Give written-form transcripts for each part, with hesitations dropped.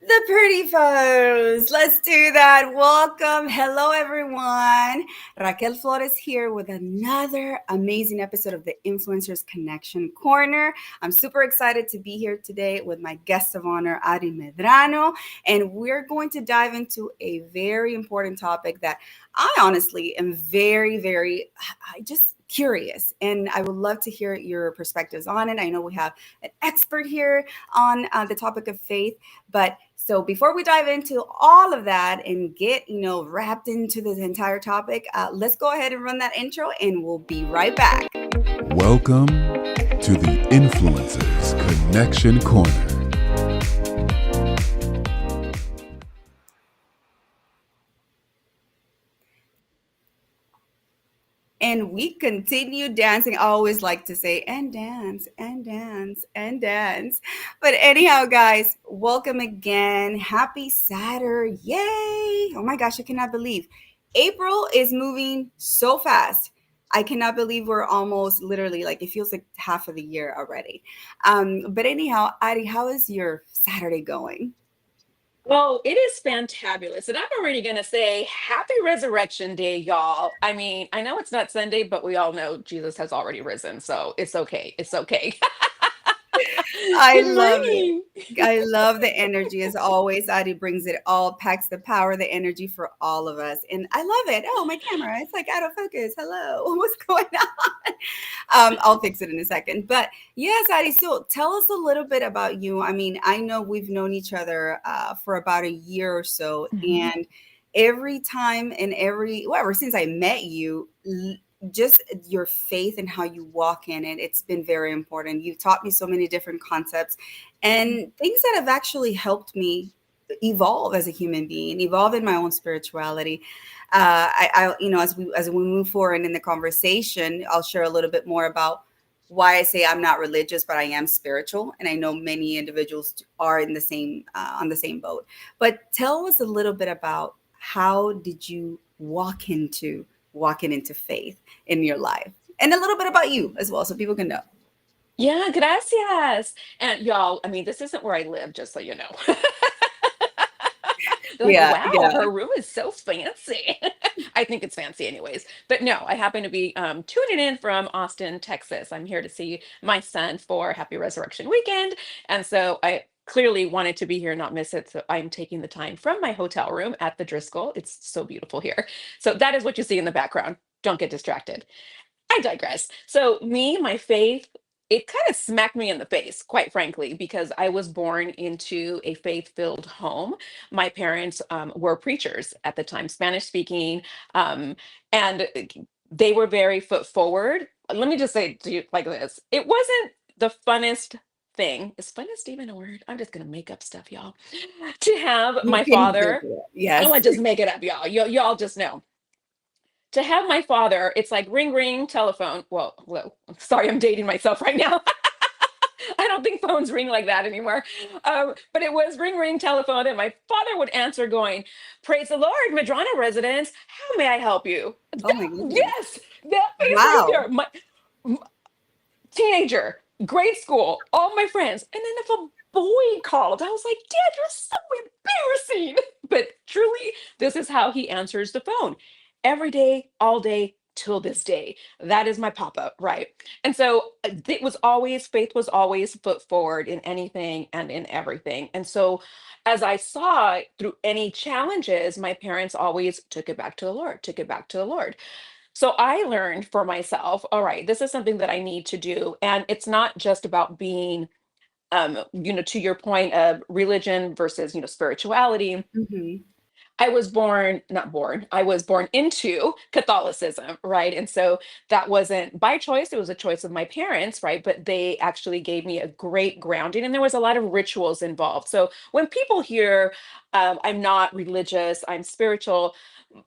The pretty foes. Let's do that. Welcome. Hello, everyone. Raquel Flores here with another amazing episode of the Influencers Connection Corner. I'm super excited to be here today with my guest of honor, Ariadne Medrano, and we're going to dive into a very important topic that I honestly am I just curious, and I would love to hear your perspectives on it. I know we have an expert here on the topic of faith. But so before we dive into all of that and get, wrapped into this entire topic, let's go ahead and run that intro and we'll be right back. Welcome to the Influencers Connection Corner. And we continue dancing. I always like to say, and dance, and dance, and dance. But anyhow, guys, welcome again. Happy Saturday. Yay. Oh my gosh, I cannot believe April is moving so fast. I cannot believe we're almost literally like it feels like half of the year already. But anyhow, Ari, how is your Saturday going? Well, it is fantabulous. And I'm already going to say happy Resurrection Day, y'all. I mean, I know it's not Sunday, but we all know Jesus has already risen. So it's okay. It's okay. I Good love it. morning. I love the energy as always. Adi brings it all, packs the power, the energy for all of us. And I love it. Oh, my camera. It's like out of focus. Hello. What's going on? I'll fix it in a second. But yes, Adi, so tell us a little bit about you. I mean, I know we've known each other for about a year or so. Mhm. And every time and well, ever since I met you, just your faith and how you walk in it, it's been very important. You've taught me so many different concepts and things that have actually helped me evolve as a human being, evolve in my own spirituality. As we move forward in the conversation, I'll share a little bit more about why I say I'm not religious, but I am spiritual, and I know many individuals are in the same on the same boat. But tell us a little bit about how did you walking into faith in your life, and a little bit about you as well, so people can know. Yeah, gracias. And y'all, I mean, this isn't where I live, just so you know. They're like, Yeah, wow, yeah. her room is so fancy. I think it's fancy anyways. But no, I happen to be tuning in from Austin, Texas. I'm here to see my son for Happy Resurrection Weekend. And so I clearly wanted to be here, not miss it. So I'm taking the time from my hotel room at the Driscoll. It's so beautiful here. So that is what you see in the background. Don't get distracted. I digress. So, my faith, it kind of smacked me in the face, quite frankly, because I was born into a faith filled home. My parents were preachers at the time, Spanish speaking, um, and they were very foot forward. Let me just say to you like this, it wasn't the funnest thing. Is funnest even a word? I'm just going to make up stuff, y'all. To have You my can go father, through it. I'm Yes. going to just make it up, y'all. Y'all just know to have my father, it's like ring, ring, telephone. Well, whoa, sorry, I'm dating myself right now. I don't think phones ring like that anymore. But it was ring, ring, telephone. And my father would answer going, praise the Lord, Medrano residents. How may I help you? Oh my goodness. Yes, that face right Wow. there. My teenager, grade school, all my friends. And then if a boy called, I was like, Dad, you're so embarrassing. But truly, this is how he answers the phone every day, all day, till this day. That is my papa, right? And so faith was always foot forward in anything and in everything. And so as I saw through any challenges, my parents always took it back to the Lord, took it back to the Lord. So I learned for myself, all right, this is something that I need to do. And it's not just about being, to your point of religion versus, spirituality. Mhm. I was born into Catholicism, right? And so that wasn't by choice, it was a choice of my parents, right? But they actually gave me a great grounding, and there was a lot of rituals involved. So when people hear, I'm not religious, I'm spiritual,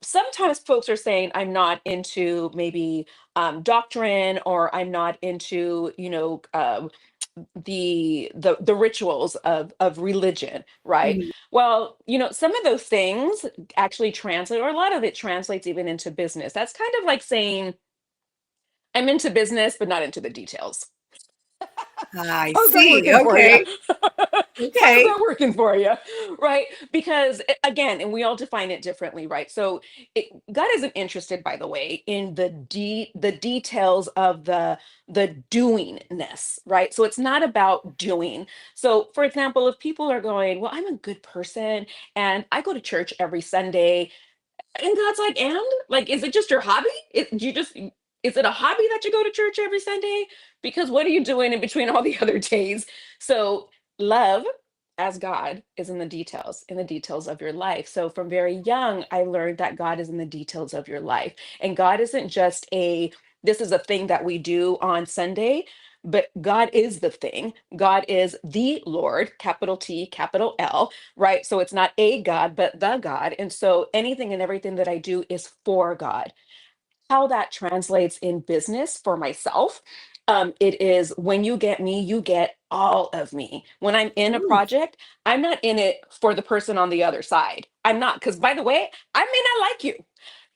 sometimes folks are saying I'm not into maybe doctrine, or I'm not into, the rituals of religion, right? Mhm. Well, some of those things actually translate, or a lot of it translates even into business. That's kind of like saying I'm into business but not into the details. I How's that see. working for you? Okay. How's Okay. that working for you? Right? Because again, and we all define it differently, right? So God isn't interested, by the way, in the details of the doingness, right? So it's not about doing. So, for example, if people are going, well, I'm a good person and I go to church every Sunday, and God's like, and like, is it just your hobby? Do you just is it a hobby that you go to church every Sunday? Because what are you doing in between all the other days? So love as God is in the details of your life. So from very young, I learned that God is in the details of your life. And God isn't just this is a thing that we do on Sunday, but God is the thing. God is the Lord, capital T, capital L, right? So it's not a God, but the God. And so anything and everything that I do is for God. How that translates in business for myself, it is when you get me, you get all of me. When I'm in a Ooh. project, I'm not in it for the person on the other side. I'm not, because by the way, I may not like you.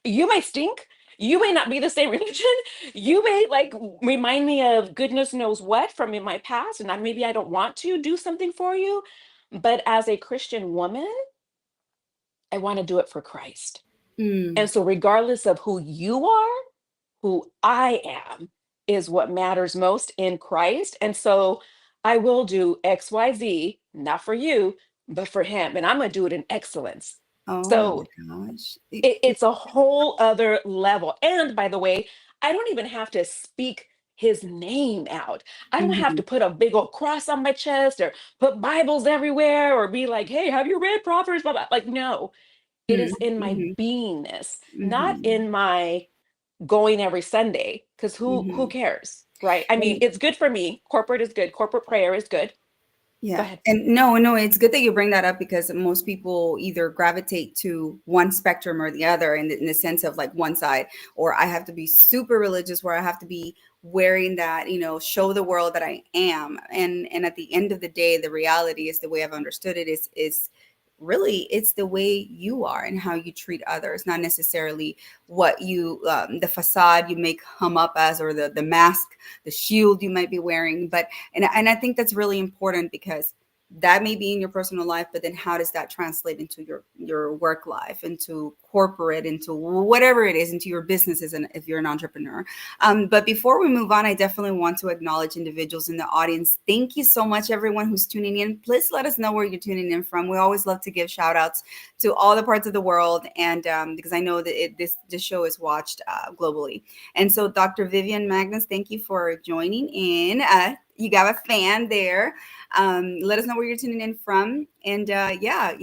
You may stink. You may not be the same religion. You may like remind me of goodness knows what from in my past, and maybe I don't want to do something for you. But as a Christian woman, I want to do it for Christ. Mm. And so, regardless of who you are, who I am is what matters most in Christ. And so, I will do XYZ, not for you, but for Him. And I'm going to do it in excellence. Oh my So, gosh. it's a whole other level. And by the way, I don't even have to speak His name out. I don't have Mhm. to put a big old cross on my chest or put Bibles everywhere or be like, hey, have you read Proverbs? Blah, blah. Like, no, it Mm, is in my mhm, beingness, not mhm, in my going every Sunday. Because who mhm. cares? Right. I mean, And it's good for me. Corporate is good. Corporate prayer is good. Go yeah, ahead. and no, it's good that you bring that up because most people either gravitate to one spectrum or the other in the sense of like one side, or I have to be super religious where I have to be wearing that, show the world that I am. And at the end of the day, the reality is the way I've understood it is really it's the way you are and how you treat others, not necessarily what the facade you may come up as or the mask, the shield you might be wearing, but and I think that's really important because that may be in your personal life, but then how does that translate into your work life, into corporate, into whatever it is, into your businesses, and if you're an entrepreneur. But before we move on, I definitely want to acknowledge individuals in the audience. Thank you so much, everyone who's tuning in. Please let us know where you're tuning in from. We always love to give shout outs to all the parts of the world, and because I know that this show is watched globally. And so, Dr. Vivian Magnus, thank you for joining in. You got a fan there. Let us know where you're tuning in from. And yeah,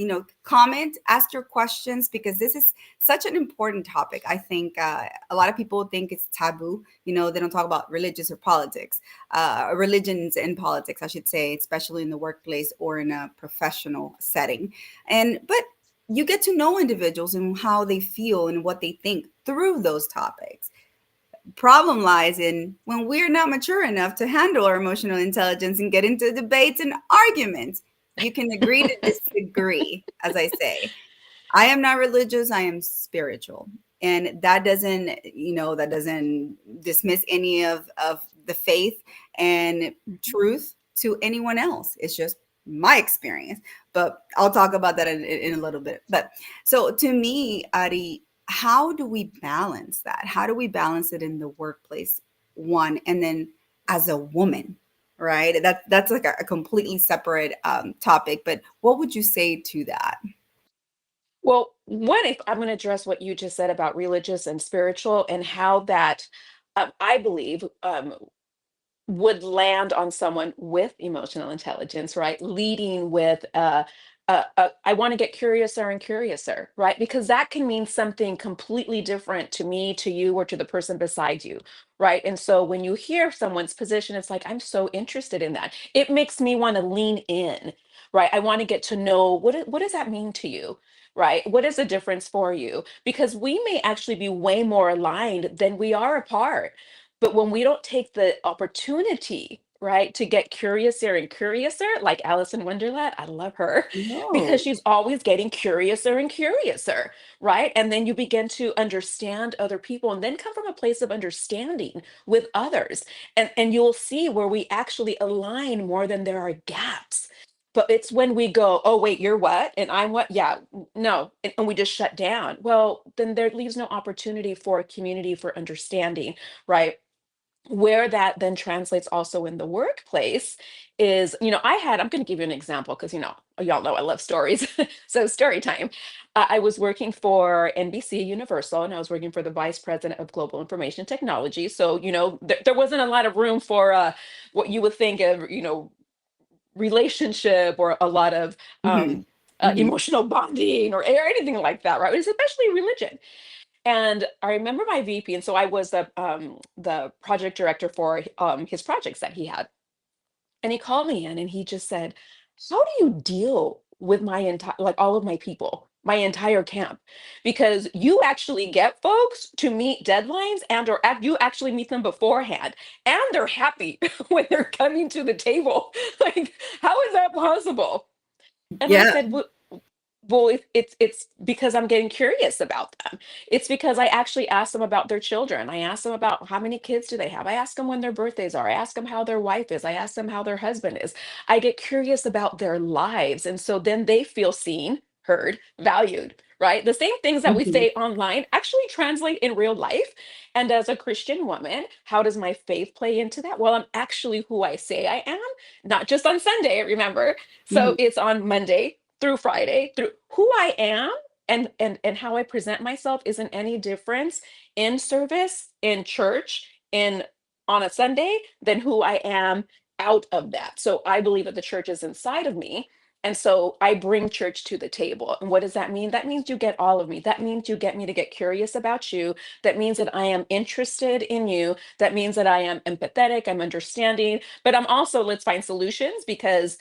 comment, ask your questions because this is such an important topic. I think a lot of people think it's taboo. They don't talk about religious or politics, religions and politics, I should say, especially in the workplace or in a professional setting. But you get to know individuals and how they feel and what they think through those topics. Problem lies in when we're not mature enough to handle our emotional intelligence and get into debates and arguments. You can agree to disagree, as I say. I am not religious, I am spiritual. And that doesn't dismiss any of the faith and Mhm. truth to anyone else. It's just my experience. But I'll talk about that in a little bit. But so to me, Ari, how do we balance that? How do we balance it in the workplace, one, and then as a woman? Right. That's like a completely separate topic. But what would you say to that? Well, what if I'm going to address what you just said about religious and spiritual and how that I believe would land on someone with emotional intelligence, right? Leading with I want to get curiouser and curiouser, right? Because that can mean something completely different to me, to you, or to the person beside you, right? And so when you hear someone's position, it's like, I'm so interested in that. It makes me want to lean in, right? I want to get to know what does that mean to you? Right? What is the difference for you? Because we may actually be way more aligned than we are apart, but when we don't take the opportunity, right? To get curiouser and curiouser, like Alice in Wonderland. I love her because No. she's always getting curiouser and curiouser, right? And then you begin to understand other people and then come from a place of understanding with others. And you'll see where we actually align more than there are gaps. But it's when we go, oh, wait, you're what? And I'm what? Yeah, no. And we just shut down. Well, then there leaves no opportunity for a community for understanding, right? Where that then translates also in the workplace is, I'm going to give you an example because, y'all know I love stories. So, story time. I was working for NBC Universal and I was working for the vice president of global information technology. So, there wasn't a lot of room for what you would think of, relationship or a lot of Hmm. Hmm. emotional bonding or anything like that, right? It's especially religion. And I remember my VP, and so I was the project director for his projects that he had. And he called me in and he just said, "How do you deal with my entire, like all of my people, my entire camp? Because you actually get folks to meet deadlines you actually meet them beforehand, and they're happy when they're coming to the table. Like, how is that possible?" And I Yeah. said, well, it's because I'm getting curious about them. It's because I actually ask them about their children. I ask them about how many kids do they have. I ask them when their birthdays are. I ask them how their wife is. I ask them how their husband is. I get curious about their lives. And so then they feel seen, heard, valued, right? The same things that we Hmm. say online actually translate in real life. And as a Christian woman, how does my faith play into that? Well, I'm actually who I say I am, not just on Sunday, remember? So Hmm. it's on Monday through Friday, through who I am and how I present myself isn't any difference in service, in church, in on a Sunday than who I am out of that. So I believe that the church is inside of me. And so I bring church to the table. And what does that mean? That means you get all of me. That means you get me to get curious about you. That means that I am interested in you. That means that I am empathetic, I'm understanding, but I'm also, let's find solutions because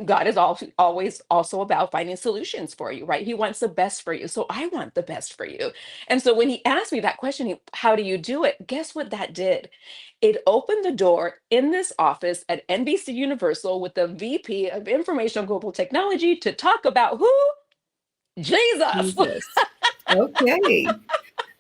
God is always also about finding solutions for you, right? He wants the best for you. So I want the best for you. And so when he asked me that question, how do you do it? Guess what that did? It opened the door in this office at NBC Universal with the VP of Information Global Technology to talk about who? Jesus. Jesus. Okay.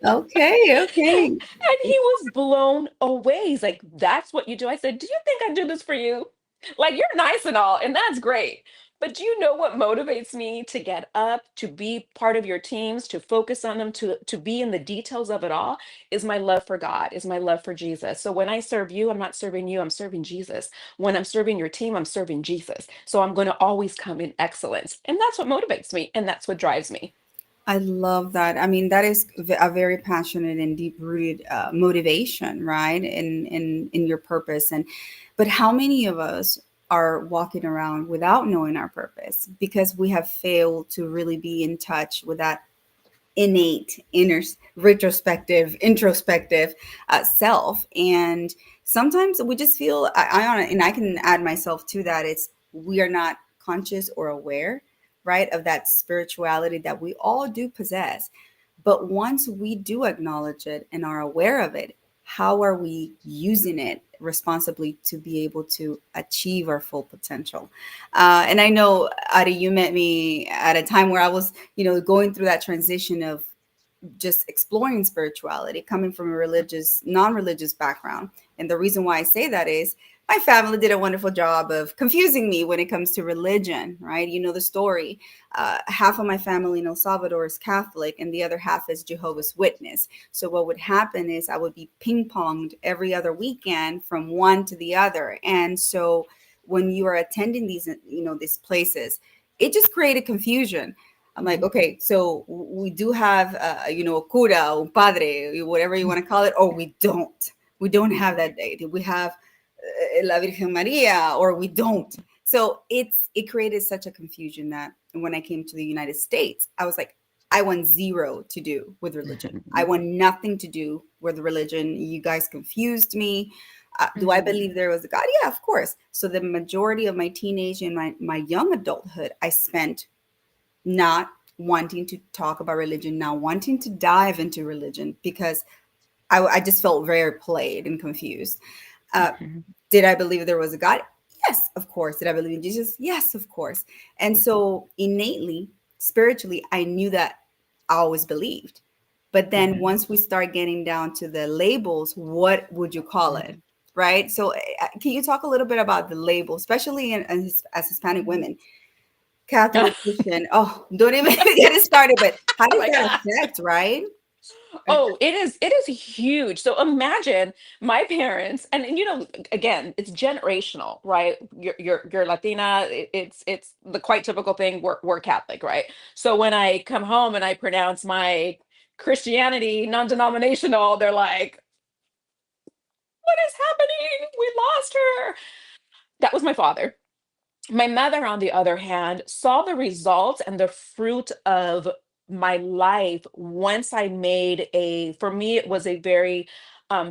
Okay. Okay. And he was blown away. He's like, "That's what you do." I said, "Do you think I do this for you? Like, you're nice and all, and that's great. But do you know what motivates me to get up, to be part of your teams, to focus on them, to be in the details of it all, is my love for God, is my love for Jesus. So when I serve you, I'm not serving you, I'm serving Jesus. When I'm serving your team, I'm serving Jesus. So I'm going to always come in excellence. And that's what motivates me, and that's what drives me." I love that. I mean, that is a very passionate and deep rooted motivation, right? In your purpose. And but how many of us are walking around without knowing our purpose because we have failed to really be in touch with that innate inner retrospective introspective self. And sometimes we just feel and I can add myself to that, it's we are not conscious or aware, right, of that spirituality that we all do possess. But once we do acknowledge it and are aware of it, how are we using it responsibly to be able to achieve our full potential? And I know, Adi, you met me at a time where I was, going through that transition of just exploring spirituality, coming from a non-religious background. And the reason why I say that is my family did a wonderful job of confusing me when it comes to religion, right? You know the story. Half of my family in El Salvador is Catholic, and the other half is Jehovah's Witness. So what would happen is I would be ping-ponged every other weekend from one to the other. And so when you are attending these places, it just created confusion. I'm like, Mhm. okay, so we do have, a cura, un padre, whatever you want to call it, or we don't. We don't have that day. We have La Virgen Maria, or we don't. So it created such a confusion that when I came to the United States, I was like, I want zero to do with religion. I want nothing to do with religion. You guys confused me. Do I Mhm. believe there was a God? Yeah, of course. So the majority of my teenage and my young adulthood, I spent not wanting to talk about religion, not wanting to dive into religion because I just felt very played and confused. Uh, Mhm. did I believe there was a God? Yes, of course. Did I believe in Jesus? Yes, of course. And so innately, spiritually, I knew that I always believed. But then Mhm. once we start getting down to the labels, what would you call it? Right. So, can you talk a little bit about the label, especially as Hispanic Mhm. women, Catholic, Christian? Oh, don't even get it started. But how Oh does my that God. affect, right? Oh, it is huge. So imagine my parents, and again, it's generational, right? You're Latina. It's the quite typical thing. We're Catholic, right? So when I come home and I pronounce my Christianity non-denominational, they're like, "What is happening? We lost her." That was my father. My mother, on the other hand, saw the results and the fruit of my life once I made for me, it was a very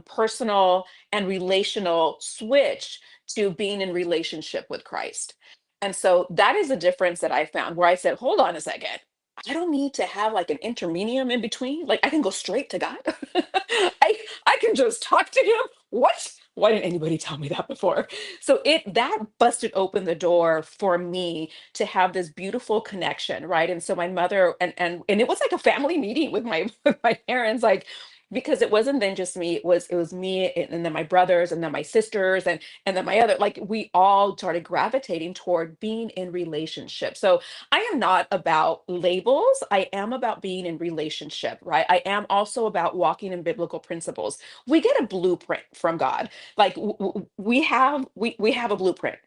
personal and relational switch to being in relationship with Christ. And so that is a difference that I found where I said, hold on a second. I don't need to have like an intermedium in between. Like I can go straight to God. I can just talk to him. What? Why didn't anybody tell me that before? So it that busted open the door for me to have this beautiful connection, right? And so my mother and it was like a family meeting with my with my parents, like because it wasn't then just me, it was me and then my brothers and then my sisters and then my other, like we all started gravitating toward being in relationship. So I am not about labels. I am about being in relationship, right? I am also about walking in biblical principles. We get a blueprint from God. Like we have a blueprint.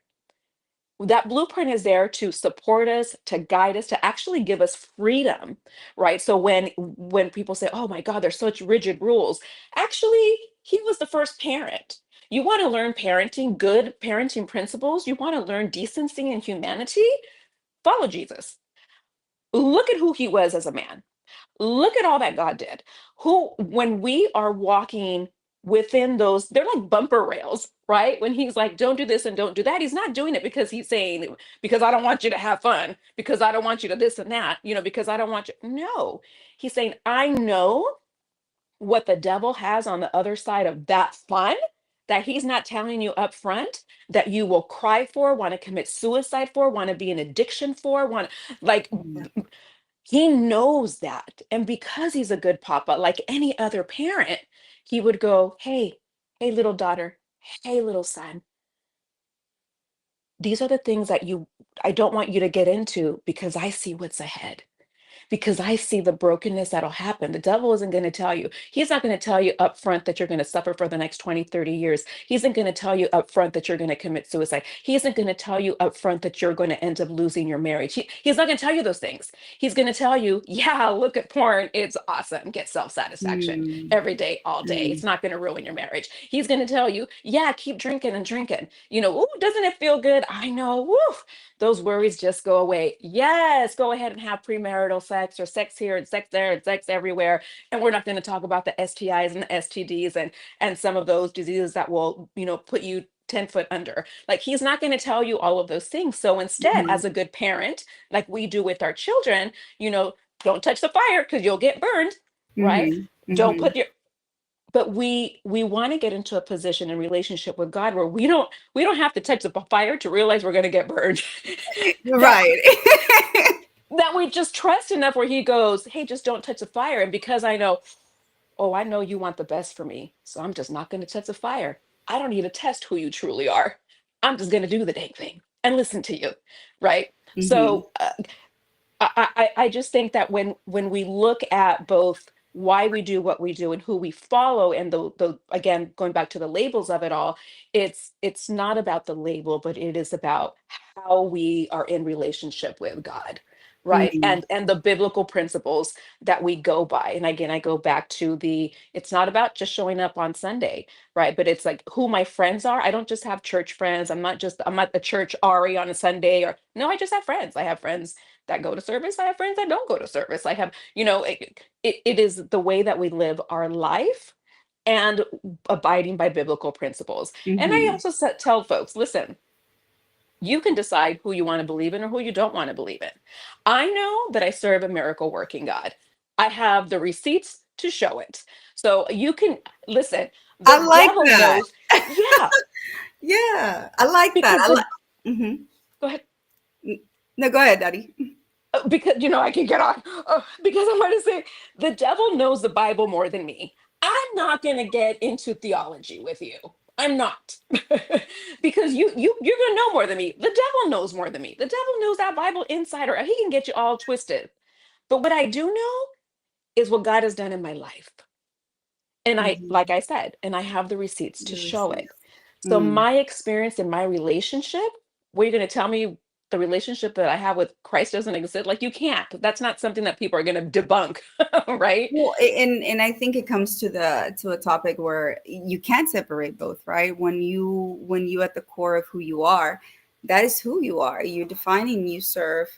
That blueprint is there to support us, to guide us, to actually give us freedom, right? So when people say, oh my God, there's such rigid rules, actually he was the first parent. You want to learn parenting, good parenting principles, you want to learn decency and humanity, follow Jesus. Look at who he was as a man. Look at all that God did. Who, when we are walking within those, they're like bumper rails, right? When he's like, don't do this and don't do that, he's not doing it because he's saying, because I don't want you to have fun, because I don't want you to this and that, because I don't want you. No, he's saying, I know what the devil has on the other side of that fun that he's not telling you up front, that you will cry for, want to commit suicide for, want to be in addiction for, want like Mhm. he knows that. And because he's a good papa, like any other parent, he would go, hey, hey, little daughter, hey, little son, these are the things that I don't want you to get into because I see what's ahead, because I see the brokenness that'll happen. The devil isn't going to tell you. He's not going to tell you up front that you're going to suffer for the next 20, 30 years. He isn't going to tell you up front that you're going to commit suicide. He isn't going to tell you up front that you're going to end up losing your marriage. He's not going to tell you those things. He's going to tell you, yeah, look at porn. It's awesome. Get self-satisfaction Mm, every day, all day. It's mm, not going to ruin your marriage. He's going to tell you, yeah, keep drinking and drinking. Ooh, doesn't it feel good? I know. Woo, those worries just go away. Yes, go ahead and have premarital sex or sex here and sex there and sex everywhere. And we're not going to talk about the STIs and the STDs and some of those diseases that will, put you 10 foot under. Like he's not going to tell you all of those things. So instead, mhm, as a good parent, like we do with our children, you know, don't touch the fire because you'll get burned, right? mhm, Don't mhm. put your but we want to get into a position in relationship with God where we don't have to touch the fire to realize we're going to get burned. that Right. that we just trust enough where he goes, hey, just don't touch the fire. And because I know, oh, I know you want the best for me, so I'm just not going to touch the fire. I don't need to test who you truly are. I'm just going to do the dang thing and listen to you, right? Mhm, So I just think that when we look at both why we do what we do and who we follow, and the again, going back to the labels of it all, it's not about the label, but it is about how we are in relationship with God, right? mhm, And the biblical principles that we go by. And again, I go back to it's not about just showing up on Sunday, right? But it's like who my friends are. I don't just have church friends. I'm not a church Ari on a Sunday, or no, I just have friends. I have friends that go to service. I have friends that don't go to service. I have, it is the way that we live our life and abiding by biblical principles. And I mhm. also tell folks, listen, you can decide who you want to believe in or who you don't want to believe in. I know that I serve a miracle working God. I have the receipts to show it. So you can listen, I the like devil that. knows. Yeah, Yeah, I like that. because I like. the Hmm. go ahead. No, go ahead, Daddy. Because I can get on. Because I want to say the devil knows the Bible more than me. I'm not going to get into theology with you. I'm not. Because you're going to know more than me. The devil knows more than me. The devil knows that Bible inside or out. He can get you all twisted. But what I do know is what God has done in my life. And I, Hmm. like I said, and I have the receipts to The show it. receipts. So Mm. my experience in my relationship, what you're going to tell me the relationship that I have with Christ doesn't exist? Like you can't. That's not something that people are going to debunk, right? Well, and I think it comes to a topic where you can't separate both, right? When you at the core of who you are, that is who you are. You're defining you serve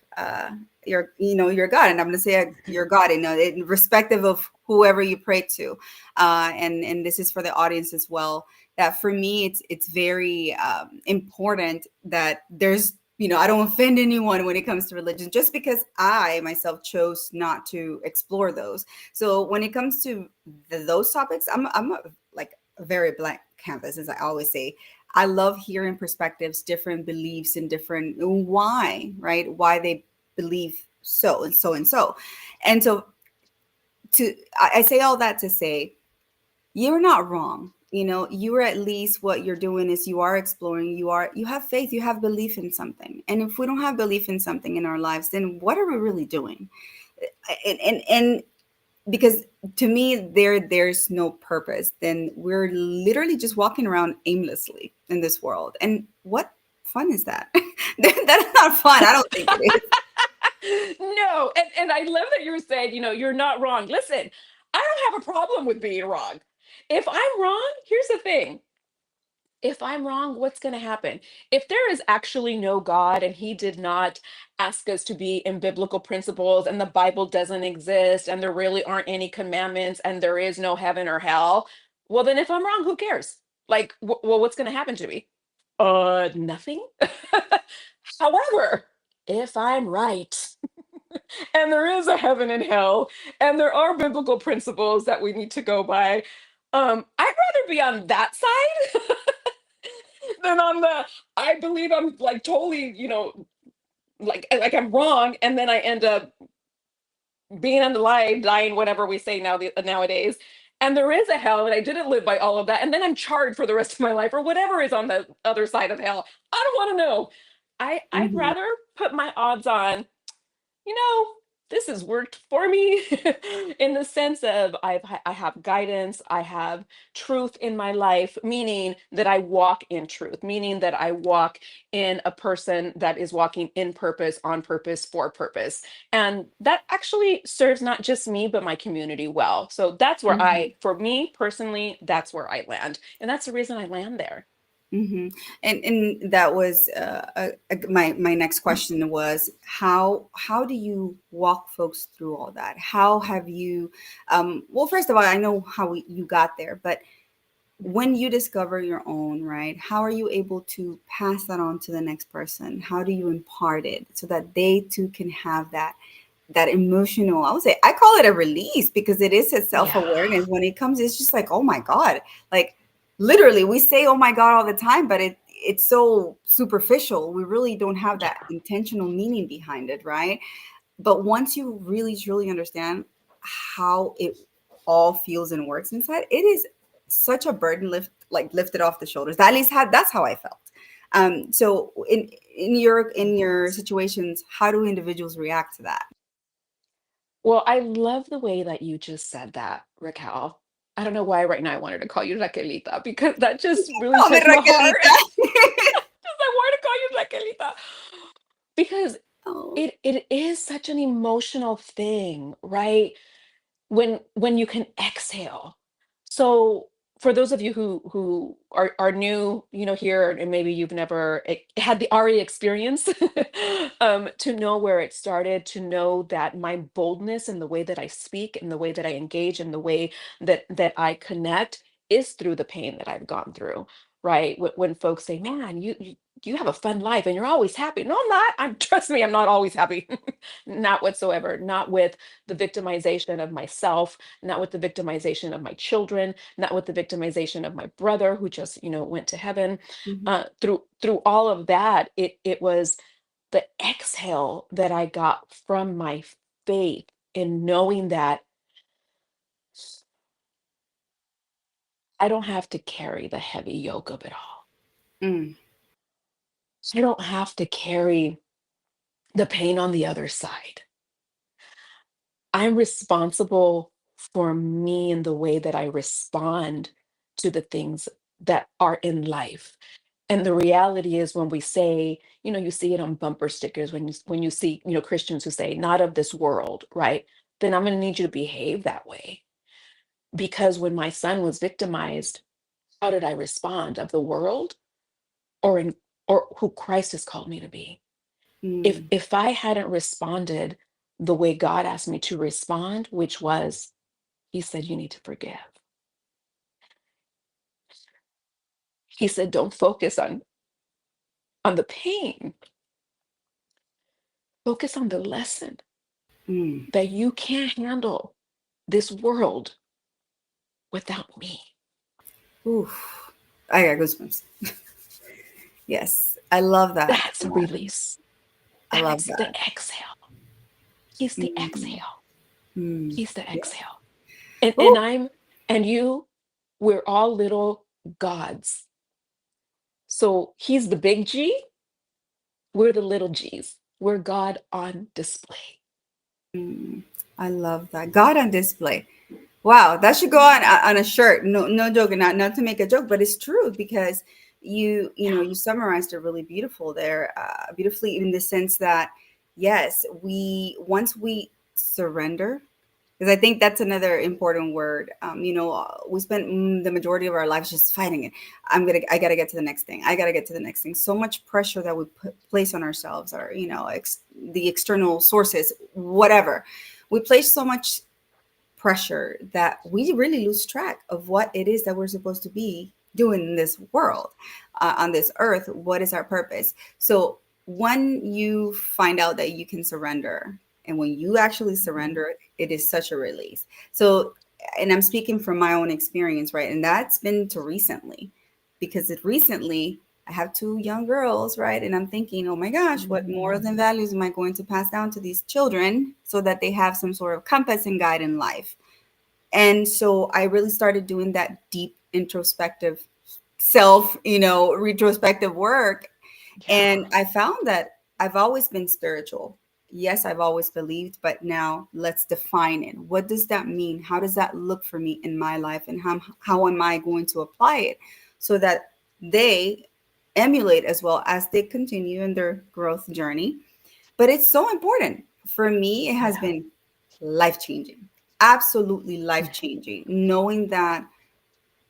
your your God, and I'm going to say your God, irrespective of whoever you pray to, and this is for the audience as well. That for me, it's very important that there's I don't offend anyone when it comes to religion, just because I myself chose not to explore those. So when it comes to those topics, I'm like a very blank canvas, as I always say. I love hearing perspectives, different beliefs, and different why, right? Why they believe so and so and so. And so I say all that to say you're not wrong. You're at least what you're doing is you are exploring, you have faith, you have belief in something. And if we don't have belief in something in our lives, then what are we really doing? And because to me there's no purpose, then we're literally just walking around aimlessly in this world. And what fun is that? That's not fun. I don't think it is. No, and I love that you were saying, you're not wrong. Listen, I don't have a problem with being wrong. If I'm wrong, here's the thing. If I'm wrong, what's going to happen? If there is actually no God and he did not ask us to be in biblical principles and the Bible doesn't exist and there really aren't any commandments and there is no heaven or hell, well, then if I'm wrong, who cares? Like, well, what's going to happen to me? Nothing. However, if I'm right and there is a heaven and hell and there are biblical principles that we need to go by, I'd rather be on that side than on the I believe I'm like totally, like I'm wrong, and then I end up being on the line, dying, whatever we say nowadays. And there is a hell, and I didn't live by all of that, and then I'm charged for the rest of my life, or whatever is on the other side of hell. I don't want to know. I'd Mhm. rather put my odds on you know, this has worked for me in the sense of I have guidance, I have truth in my life, meaning that I walk in truth, meaning that I walk in a person that is walking in purpose, on purpose, for purpose. And that actually serves not just me, but my community well. So that's where Mhm. for me personally, that's where I land. And that's the reason I land there. Hmm. And that was my next question was how do you walk folks through all that? How have you well, first of all, I know how you got there, but when you discover your own, right, how are you able to pass that on to the next person? How do you impart it so that they too can have that emotional, I would say, I call it a release, because it is a Yeah. self-awareness. When it comes, it's just like, oh my God. Like literally we say oh my God all the time, but it's so superficial. We really don't have that Yeah. intentional meaning behind it, right? But once you really truly understand how it all feels and works inside, it is such a burden lifted off the shoulders. At least that's how I felt. So in your situations, how do individuals react to that? Well, I love the way that you just said that, Raquel. I don't know why right now I wanted to call you Raquelita because that just really Call me touched my heart. Raquelita. Just I wanted to call you Raquelita because Oh. it is such an emotional thing, right? When you can exhale. So for those of you who are new, here, and maybe you've never had the Ari experience, to know where it started, to know that my boldness and the way that I speak and the way that I engage and the way that I connect is through the pain that I've gone through. right? When folks say, "Man, you have a fun life and you're always happy." No, I'm not. I'm trust me, I'm not always happy. Not whatsoever. Not with the victimization of myself, not with the victimization of my children, not with the victimization of my brother who just, went to heaven. Mhm. Through all of that, it was the exhale that I got from my faith in knowing that I don't have to carry the heavy yoke of it all. Mm, I don't have to carry the pain on the other side. I'm responsible for me and the way that I respond to the things that are in life. And the reality is when we say, you see it on bumper stickers when you see, Christians who say, not of this world, right? Then I'm going to need you to behave that way. Because when my son was victimized, how did I respond? Of the world or in or who Christ has called me to be? If mm, if I hadn't responded the way God asked me to respond, which was, he said, you need to forgive. He said, don't focus on the pain, focus on the lesson mm. that you can't handle this world without me. Oof. I got goosebumps. Yes, I love that. That's a release. I love That's the that. exhale. He's the Mm, exhale. mm. He's the Yes. exhale. And Ooh, and I'm and you, we're all little gods. So he's the big G, we're the little G's. We're God on display. mm. I love that. God on display. Wow, that should go on a shirt. No, no joking. Not to make a joke, but it's true because you summarized it really beautiful there, beautifully in the sense that yes, we once we surrender, because I think that's another important word. We spend the majority of our lives just fighting it. I gotta get to the next thing. I gotta get to the next thing. So much pressure that we place on ourselves, or the external sources, whatever. We place so much pressure that we really lose track of what it is that we're supposed to be doing in this world, on this earth. What is our purpose? So when you find out that you can surrender, and when you actually Mhm. surrender, it is such a release. So, and I'm speaking from my own experience, right? And that's been to recently, because it recently I have two young girls, right? And I'm thinking, oh my gosh, what morals Mhm. and values am I going to pass down to these children so that they have some sort of compass and guide in life? And so I really started doing that deep introspective self, retrospective work. Yeah. And I found that I've always been spiritual. Yes, I've always believed, but now let's define it. What does that mean? How does that look for me in my life? And how am I going to apply it so that they emulate as well as they continue in their growth journey? But it's so important. For me, it has Yeah. been life changing, absolutely life Yeah. changing, knowing that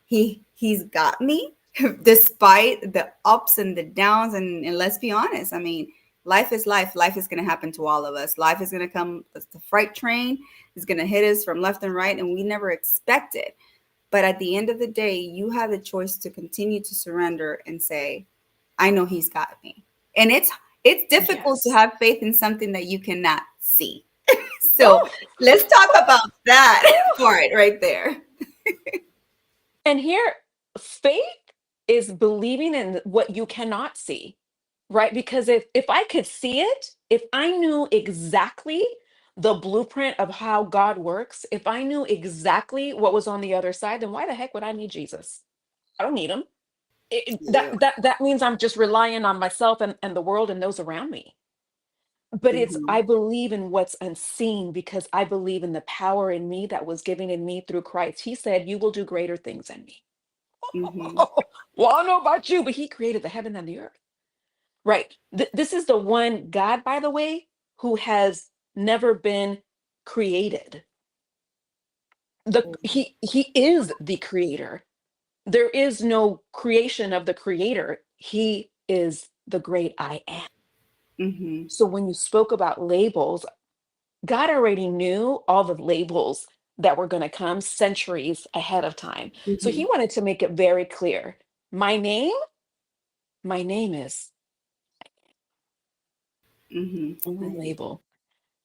he's got me despite the ups and the downs. And let's be honest, I mean, life is life. Life is going to happen to all of us. Life is going to come, the freight train is going to hit us from left and right, and we never expect it. But at the end of the day, you have the choice to continue to surrender and say, I know he's got me. And it's difficult to Yes. have faith in something that you cannot see. So Oh, let's talk oh, about that oh. part right there. And here, faith is believing in what you cannot see, right? Because if I could see it, if I knew exactly the blueprint of how God works, if I knew exactly what was on the other side, then why the heck would I need Jesus? I don't need him. Yeah. That means I'm just relying on myself and the world and those around me. But Hmm. I believe in what's unseen because I believe in the power in me that was given in me through Christ. He said, "You will do greater things than me." Hmm. Well, I don't know about you, but he created the heaven and the earth. Right. This is the one God, by the way, who has never been created. He is the creator. There is no creation of the creator. He is the great I am. Hmm. So when you spoke about labels, God already knew all the labels that were going to come centuries ahead of time. So he Hmm. wanted to make it very clear. My name, my name is only I, label.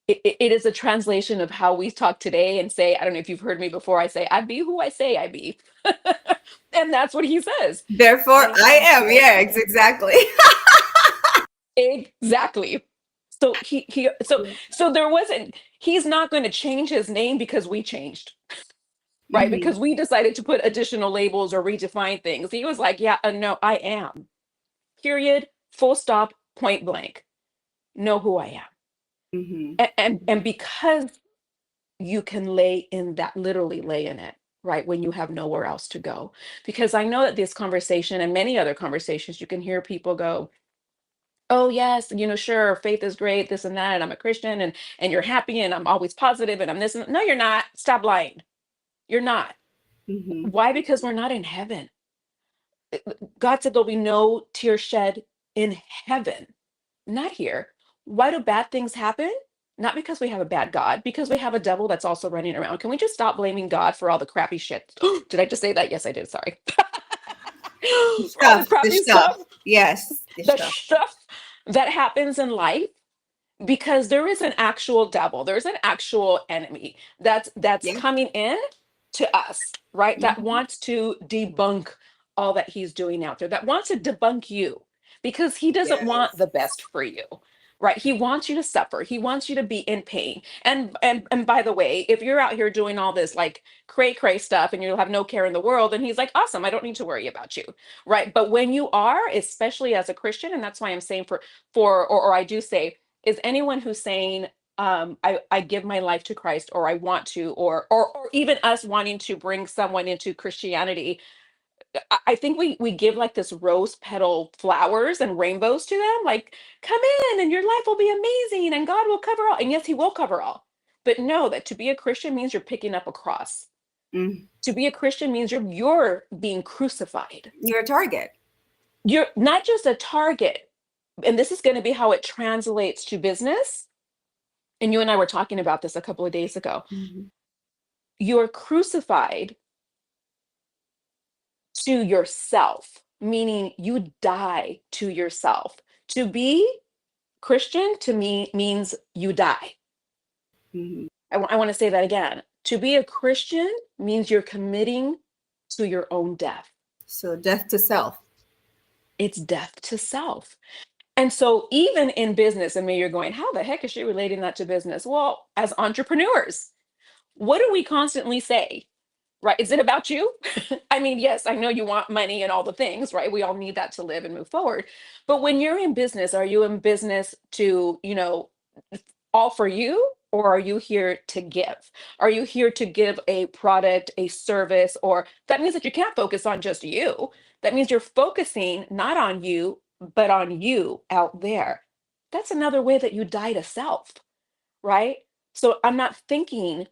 It is a translation of how we talk today and say, I don't know if you've heard me before, I say, I be who I say I be. And that's what he says. therefore, I I am am. who I Yeah, am. exactly. Exactly. So so there wasn't, he's not going to change his name because we changed, right? Hmm. Because we decided to put additional labels or redefine things. He was like, yeah, no, I am. Period. Full stop. Point blank. Know who I am. Hmm. And because you can lay in that, literally lay in it, right, when you have nowhere else to go. Because I know that this conversation and many other conversations, you can hear people go, oh yes, sure, faith is great, this and that, and I'm a Christian, and you're happy, and I'm always positive, and I'm this and no, you're not. Stop lying. You're not. Hmm. Why? Because we're not in heaven. God said there'll be no tear shed in heaven, not here. Why do bad things happen? Not because we have a bad God, because we have a devil that's also running around. Can we just stop blaming God for all the crappy shit? Did I just say that? Yes, I did. Sorry. The For all the stuff, the crappy stuff. stuff, Yes, the the stuff. stuff that happens in life, because there is an actual devil, there's an actual enemy that's Yeah. coming in to us, right, that Hmm. wants to debunk all that he's doing out there, that wants to debunk you, because he doesn't want Yes. the best for you, right? He wants you to suffer, he wants you to be in pain. And by the way, if you're out here doing all this like cray cray stuff and you have no care in the world, and he's like, awesome, I don't need to worry about you, right? But when you are, especially as a Christian, and that's why I'm saying or I do say, is anyone who's saying, I give my life to Christ, or I want to, or even us wanting to bring someone into Christianity, I think we give like this rose petal flowers and rainbows to them, like, come in and your life will be amazing and God will cover all. And yes, he will cover all. But know that to be a Christian means you're picking up a cross. Mm. To be a Christian means you're being crucified. You're a target. You're not just a target. And this is going to be how it translates to business. And you and I were talking about this a couple of days ago. Hmm. You're crucified to yourself, meaning you die to yourself. To be Christian to me means you die. Hmm. I want to say that again. To be a Christian means you're committing to your own death. So death to self. It's death to self. And so, even in business, and maybe you're going, how the heck is she relating that to business? Well, as entrepreneurs, what do we constantly say? Right? Is it about you? I mean, yes, I know you want money and all the things, right? We all need that to live and move forward. But when you're in business, are you in business to, all for you? Or are you here to give? Are you here to give a product, a service? Or that means that you can't focus on just you. That means you're focusing not on you, but on you out there. That's another way that you die to self, right? So I'm not thinking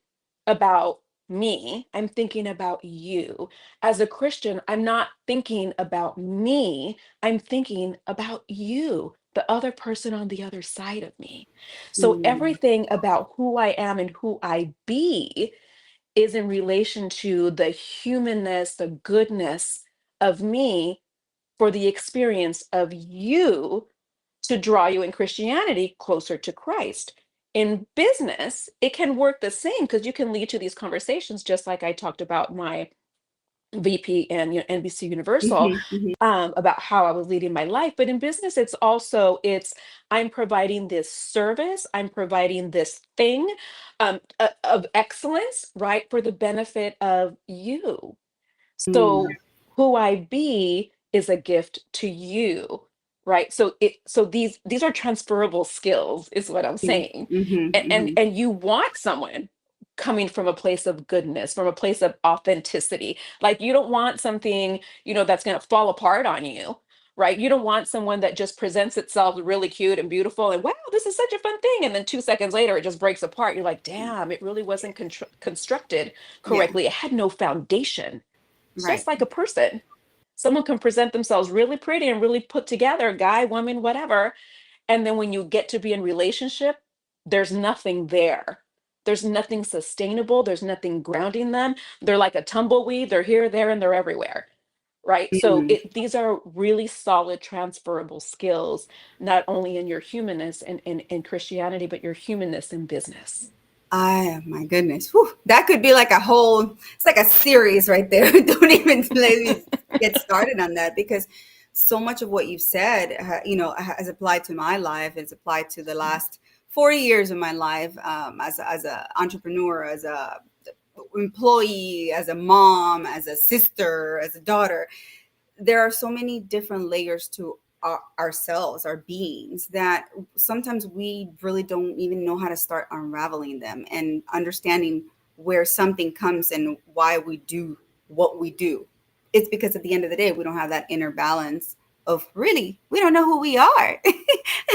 about me, I'm thinking about you. As a Christian, I'm not thinking about me, I'm thinking about you, the other person on the other side of me. So Mm. everything about who I am and who I be is in relation to the humanness, the goodness of me for the experience of you, to draw you in Christianity closer to Christ. In business, it can work the same because you can lead to these conversations, just like I talked about my VP and NBC Universal, Hmm. Hmm. about how I was leading my life. But in business, it's I'm providing this service, I'm providing this thing, of excellence, right, for the benefit of you. Mm. So who I be is a gift to you, right? So these are transferable skills, is what I'm saying. Hmm. And you want someone coming from a place of goodness, from a place of authenticity. Like you don't want something, that's going to fall apart on you. Right. You don't want someone that just presents itself really cute and beautiful and wow, this is such a fun thing. And then 2 seconds later, it just breaks apart. You're like, damn, it really wasn't constructed Yeah. correctly. It had no foundation. It's Right. just like a person. Someone can present themselves really pretty and really put together, guy, woman, whatever. And then when you get to be in relationship, there's nothing there. There's nothing sustainable. There's nothing grounding them. They're like a tumbleweed. They're here, there, and they're everywhere. right? So Mm. these are really solid transferable skills, not only in your humanness and in Christianity, but your humanness in business. My goodness. Whew. That could be like a whole, it's like a series right there. Don't even let me get started on that, because so much of what you've said, has applied to my life. It's applied to the last 40 years of my life, as a entrepreneur, as a employee, as a mom, as a sister, as a daughter. There are so many different layers to ourselves, our beings, that sometimes we really don't even know how to start unraveling them and understanding where something comes and why we do what we do. It's because at the end of the day, we don't have that inner balance of, really, we don't know who we are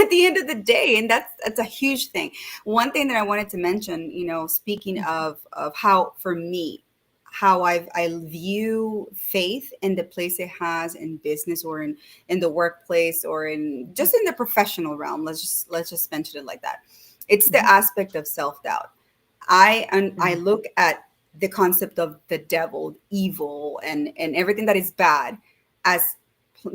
at the end of the day. And that's a huge thing. One thing that I wanted to mention, speaking of how, for me, how I view faith and the place it has in business, or in the workplace, or in just in the professional realm. Let's just mention it like that. It's the Mhm. aspect of self-doubt. I Mm. look at the concept of the devil, evil, and everything that is bad, as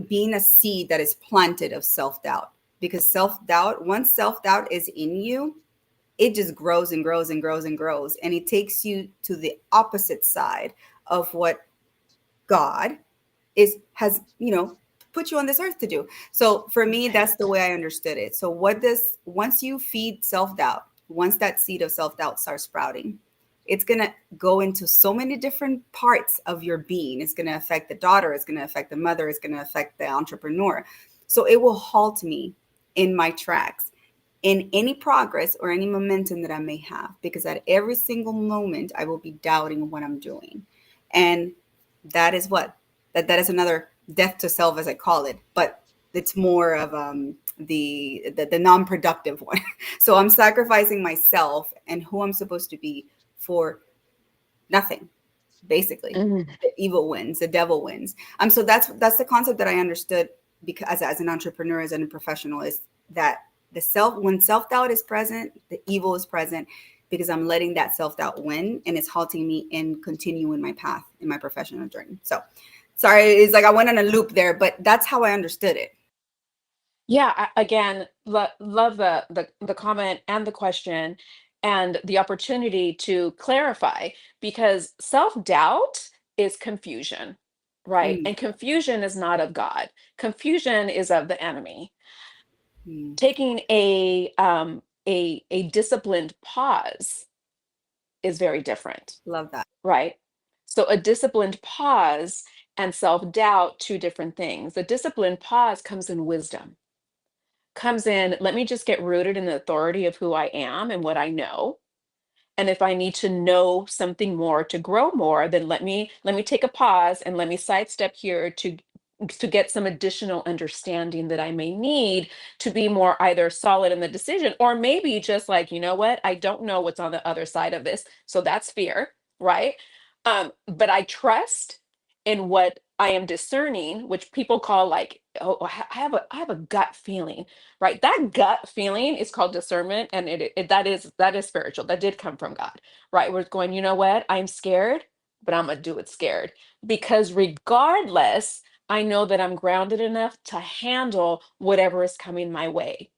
being a seed that is planted of self-doubt. Because self-doubt, once self-doubt is in you, it just grows and grows and grows and grows, and it takes you to the opposite side of what God is has put you on this earth to do. So for me, that's the Right. way I understood it. So what this once you feed self-doubt, once that seed of self-doubt starts sprouting, it's going to go into so many different parts of your being. It's going to affect the daughter, it's going to affect the mother, it's going to affect the entrepreneur. So it will halt me in my tracks, in any progress or any momentum that I may have, because at every single moment I will be doubting what I'm doing. And that is what that is another death to self, as I call it, but it's more of the non-productive one. So I'm sacrificing myself and who I'm supposed to be for nothing, basically. Mm. The evil wins, the devil wins. So that's the concept that I understood, because as an entrepreneur, as a professional, is that when self-doubt is present, the evil is present, because I'm letting that self-doubt win, and it's halting me in continuing my path in my professional journey. So sorry, it's like I went on a loop there, but that's how I understood it. Yeah, again, love the comment and the question and the opportunity to clarify, because self-doubt is confusion, right? Mm, And confusion is not of God. Confusion is of the enemy. mm, Taking a disciplined pause is very different, love that. right? So a disciplined pause and self-doubt, two different things. The disciplined pause comes in wisdom, comes in, let me just get rooted in the authority of who I am and what I know. And if I need to know something more to grow more, then let me take a pause and let me sidestep here to get some additional understanding that I may need to be more either solid in the decision, or maybe just like, you know what, I don't know what's on the other side of this. So that's fear, right? But I trust in what I am discerning, which people call like, oh, I have a gut feeling, right? That gut feeling is called discernment, and that is spiritual. That did come from God, right? We're going, you know what? I'm scared, but I'm gonna do it scared, because regardless, I know that I'm grounded enough to handle whatever is coming my way.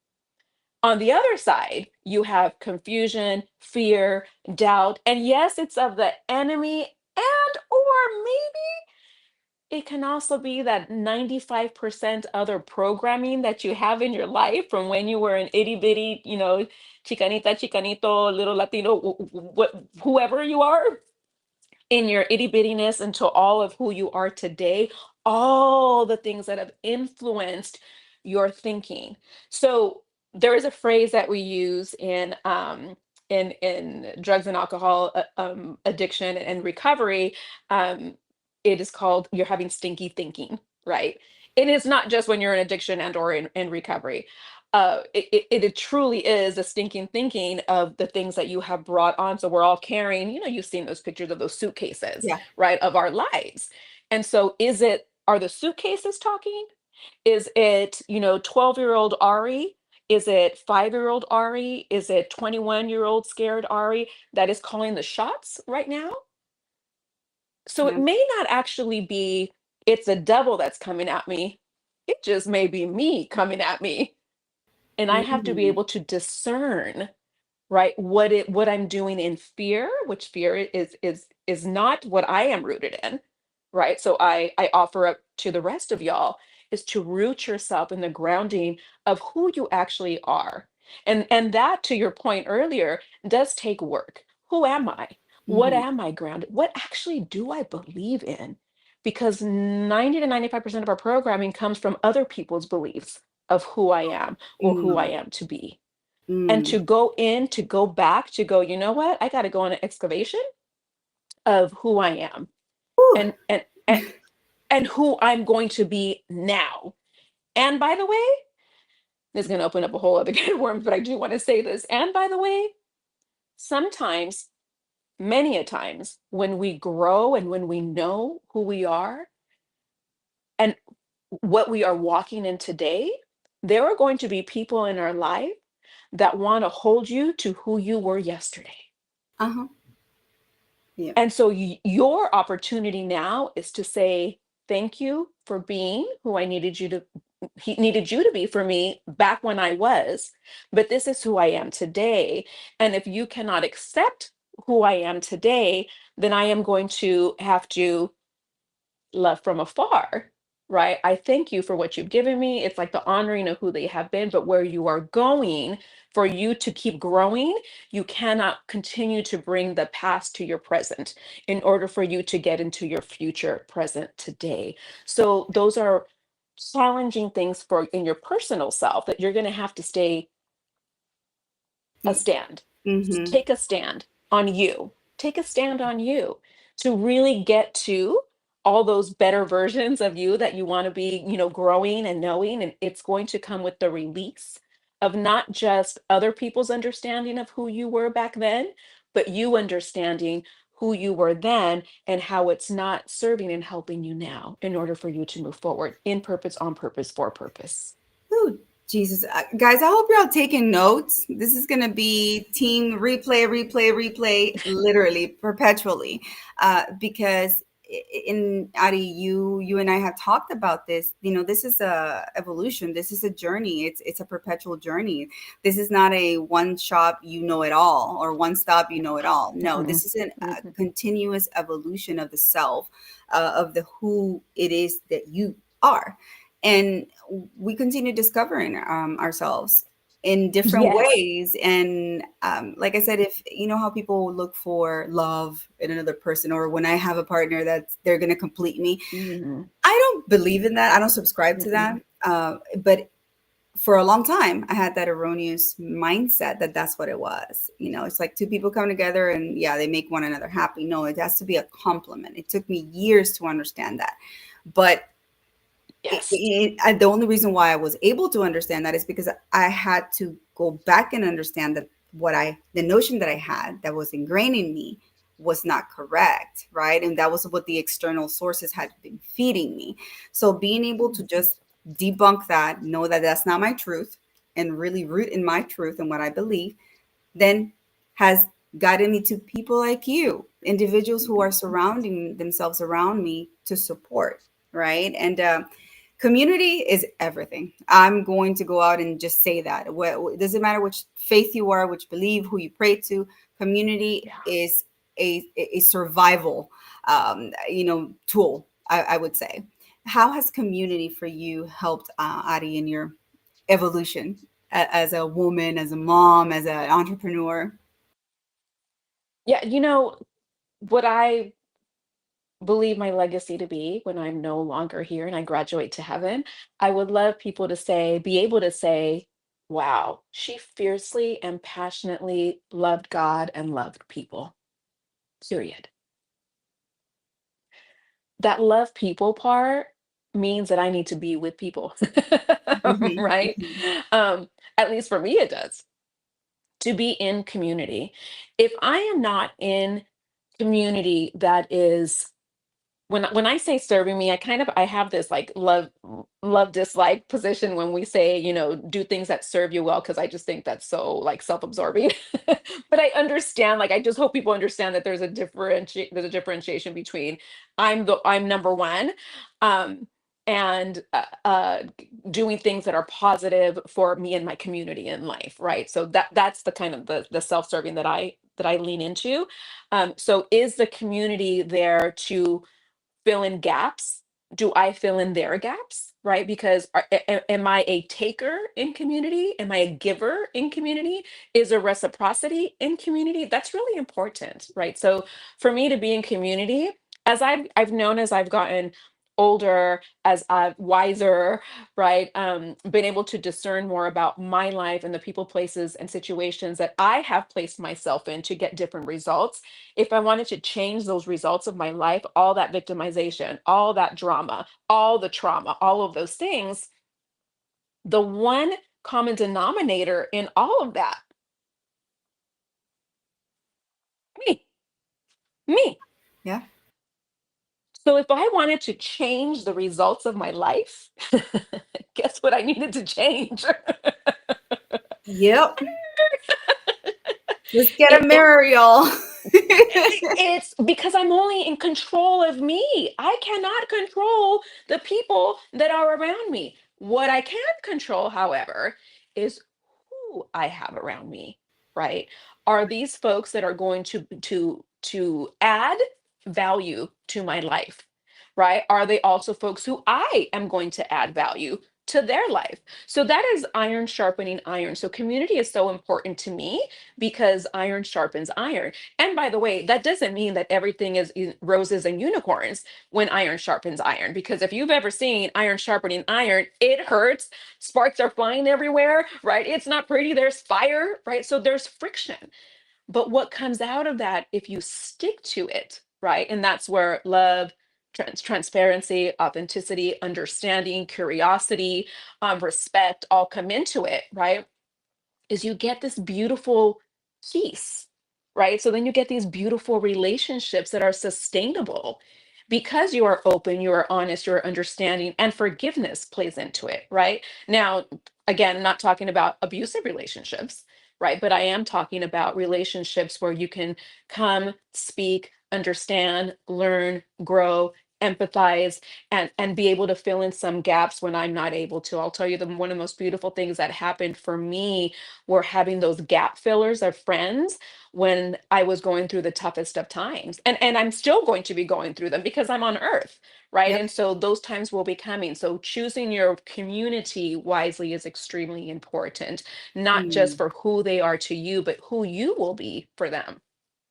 On the other side, you have confusion, fear, doubt, and yes, it's of the enemy, and or maybe it can also be that 95% other programming that you have in your life from when you were an itty bitty, chicanita, chicanito, little Latino, whoever you are, in your itty bittiness into all of who you are today, all the things that have influenced your thinking. So there is a phrase that we use in drugs and alcohol addiction and recovery. Um, it is called, you're having stinky thinking, right? It is not just when you're in addiction and or in recovery. It truly is a stinking thinking of the things that you have brought on. So we're all carrying, you've seen those pictures of those suitcases, Yeah. right, of our lives. And so are the suitcases talking? Is it, 12-year-old Ari? Is it 5-year-old Ari? Is it 21-year-old scared Ari that is calling the shots right now? So it Yeah. may not actually be it's a devil that's coming at me. It just may be me coming at me. And I have to be Mm, able to discern, right, what I'm doing in fear, which fear is not what I am rooted in, right? So I offer up to the rest of y'all is to root yourself in the grounding of who you actually are. And that, to your point earlier, does take work. Who am I? What mhm, am I grounded? What actually do I believe in? Because 90 to 95% of our programming comes from other people's beliefs of who I am or who I mm, am to be. And mm. to go in, to go back, to go, you know what? I got to go on an excavation of who I am Whew. and and and and who I'm going to be now. And by the way, this is going to open up a whole other can of worms, but I do want to say this. And by the way, sometimes, many a times, when we grow and when we know who we are and what we are walking in today, there are going to be people in our life that want to hold you to who you were yesterday. Uh-huh. Yeah. And so your opportunity now is to say, thank you for being who I needed you to he needed you to be for me back when I was, but this is who I am today. And if you cannot accept who I am today, then I am going to have to love from afar, right? I thank you for what you've given me. It's like the honoring of who they have been, but where you are going, for you to keep growing, you cannot continue to bring the past to your present in order for you to get into your future present today. So those are challenging things for in your personal self that you're going to have to stay a stand. Mm-hmm. Take a stand on you. Take a stand on you to really get to all those better versions of you that you want to be, growing and knowing. And it's going to come with the release of not just other people's understanding of who you were back then, but you understanding who you were then and how it's not serving and helping you now in order for you to move forward in purpose, on purpose, for purpose. Oh, Jesus. Guys, I hope you're all taking notes. This is going to be team replay, replay, replay, literally perpetually. Because in Ari, you and I have talked about this. This is a evolution. This is a journey. It's a perpetual journey. This is not a one shop, you know it all, or one stop, you know it all. No, Mhm, this is a mhm. continuous evolution of the self, of the who it is that you are. And we continue discovering ourselves in different Yes. ways. And like I said, if you know how people look for love in another person, or when I have a partner that they're going to complete me, Mhm, I don't believe in that. I don't subscribe to that. mm-mm, But for a long time, I had that erroneous mindset that that's what it was. It's like two people come together and yeah, they make one another happy. No, it has to be a compliment. It took me years to understand that. But yes. the only reason why I was able to understand that is because I had to go back and understand that the notion that I had that was ingrained in me was not correct, right? And that was what the external sources had been feeding me. So being able to just debunk that, know that that's not my truth, and really root in my truth and what I believe, then has guided me to people like you, individuals who are Mhm. surrounding themselves around me to support, right? And community is everything. I'm going to go out and just say that. It doesn't matter which faith you are, which believe, who you pray to. Community Yeah. is a survival, tool. I would say. How has community for you helped Ari in your evolution as a woman, as a mom, as an entrepreneur? Yeah, what I believe my legacy to be when I'm no longer here and I graduate to heaven, I would love people to be able to say, wow, she fiercely and passionately loved God and loved people, period. That love people part means that I need to be with people, Mhm, right? mhm, Um, at least for me, it does. To be in community. If I am not in community that is when I say serving me, I have this like love dislike position when we say, do things that serve you well, because I just think that's so like self-absorbing. But I understand, like I just hope people understand that there's a differentiation between I'm number one, um and doing things that are positive for me and my community in life, right? So that's the kind of the self-serving that I lean into. So is the community there to fill in gaps? Do I fill in their gaps? Right? Because am I a taker in community? Am I a giver in community? Is there reciprocity in community? That's really important, right? So for me to be in community, as I've known as I've gotten older, as I've wiser, right? Been able to discern more about my life and the people, places, and situations that I have placed myself in to get different results. If I wanted to change those results of my life, all that victimization, all that drama, all the trauma, all of those things, the one common denominator in all of that, me, me. Yeah. So if I wanted to change the results of my life, guess what I needed to change? Yep. Just get a it, mirror, y'all. It's because I'm only in control of me. I cannot control the people that are around me. What I can control, however, is who I have around me, right? Are these folks that are going to add value to my life, right? Are they also folks who I am going to add value to their life? So that is iron sharpening iron. So community is so important to me because iron sharpens iron. And by the way, that doesn't mean that everything is roses and unicorns when iron sharpens iron, because if you've ever seen iron sharpening iron, it hurts. Sparks are flying everywhere, right? It's not pretty. There's fire, right? So there's friction. But what comes out of that if you stick to it, right? And that's where love, transparency, authenticity, understanding, curiosity, respect all come into it, right? Is you get this beautiful peace, right? So then you get these beautiful relationships that are sustainable because you are open, you are honest, you're understanding, and forgiveness plays into it, right? Now, again, I'm not talking about abusive relationships, right? But I am talking about relationships where you can come, speak, understand, learn, grow, empathize, and be able to fill in some gaps when I'm not able to. I'll tell you, one of the most beautiful things that happened for me were having those gap fillers of friends when I was going through the toughest of times. And I'm still going to be going through them because I'm on earth, right? Yep. And so those times will be coming. So choosing your community wisely is extremely important, not just Mm. for who they are to you, but who you will be for them.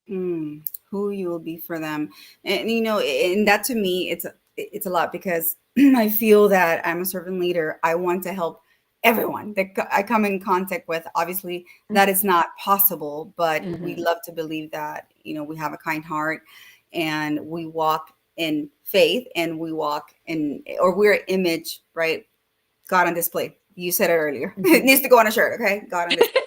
Mm, who you will be for them. And and that to me it's a lot because I feel that I'm a servant leader. I want to help everyone that I come in contact with. Obviously that is not possible, but we Mm-hmm. love to believe that we have a kind heart and we walk in faith and we walk in, or we're image, right? God on display. You said it earlier. It Hmm. needs to go on a shirt, okay? God on display.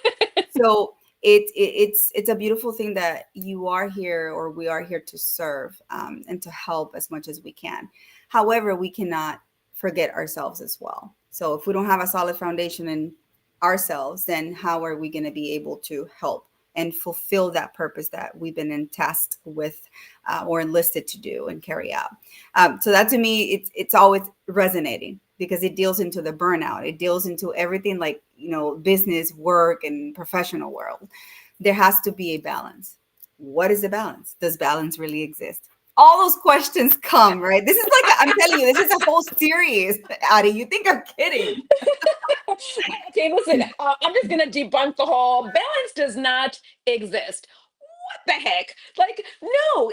So it's a beautiful thing that you are here, or we are here to serve, and to help as much as we can. However, we cannot forget ourselves as well. So if we don't have a solid foundation in ourselves, then how are we going to be able to help and fulfill that purpose that we've been tasked with, or enlisted to do and carry out? So that to me, it's always resonating because it deals into the burnout. It deals into everything, like business, work, and professional world. There has to be a balance. What is the balance? Does balance really exist? All those questions come, right? This is like I'm telling you, this is a whole series, Addie. You think I'm kidding? Okay, listen, I'm just going to debunk the whole balance does not exist. What the heck? Like, no,